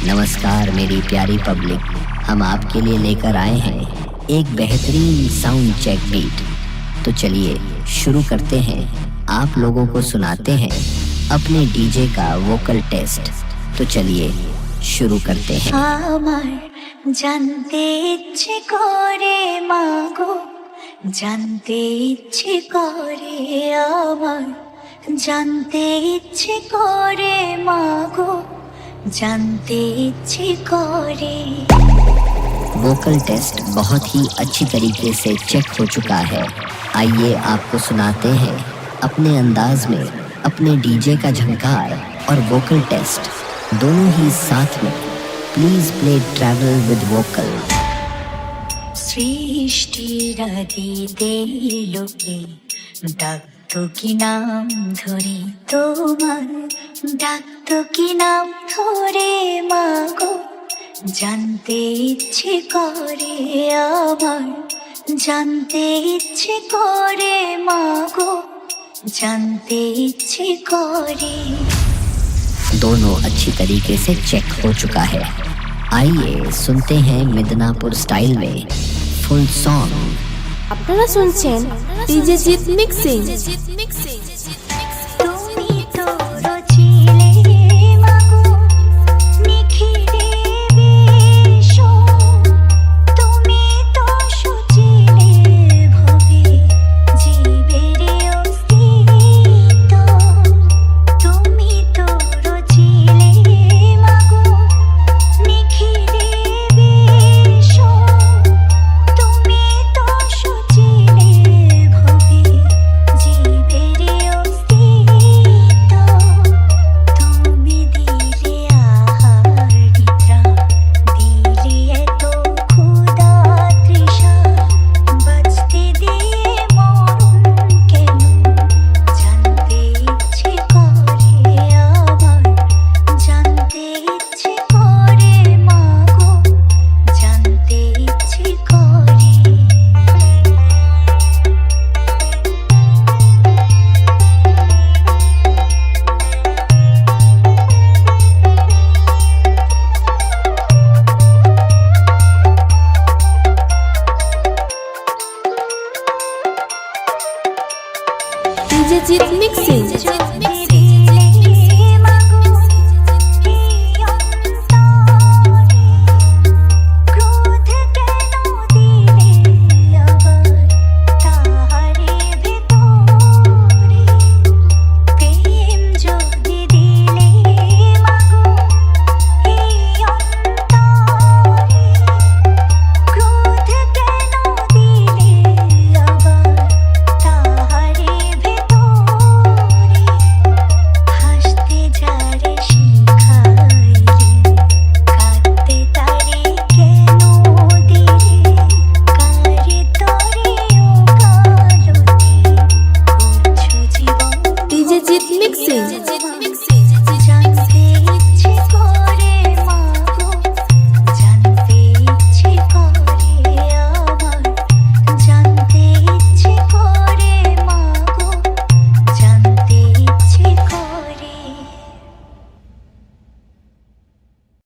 नमस्कार मेरी प्यारी पब्लिक, हम आपके लिए लेकर आए हैं एक बेहतरीन साउंड चेक बीट। तो चलिए शुरू करते हैं। आप लोगों को सुनाते हैं अपने डीजे का वोकल टेस्ट। तो चलिए शुरू करते हैं। আমার জানতে ইচ্ছে করে মাগো, জানতে ইচ্ছে করে আমার, জানতে ইচ্ছে করে মাগো, জানতে ইচ্ছে করে। वोकल टेस्ट बहुत ही अच्छी तरीके से चेक हो चुका है। आइए आपको सुनाते हैं अपने अंदाज में अपने डीजे का झंकार और वोकल टेस्ट दोनों ही साथ में। Please play travel with vocal. সৃষ্টির আদিতে লোকে ডাকতো কি নাম ধরে তোমার, ডাকতো কি নাম ধরে মাগো, জানতে ইচ্ছে করে আমার, জানতে ইচ্ছে করে মাগো, জানতে ইচ্ছে করে। दोनों अच्छी तरीके से चेक हो चुका है। आइए सुनते हैं मिदनापुर स्टाइल में फुल सॉन्ग। আপনারা শুনছেন ডিজে জিৎ মিক্সিং।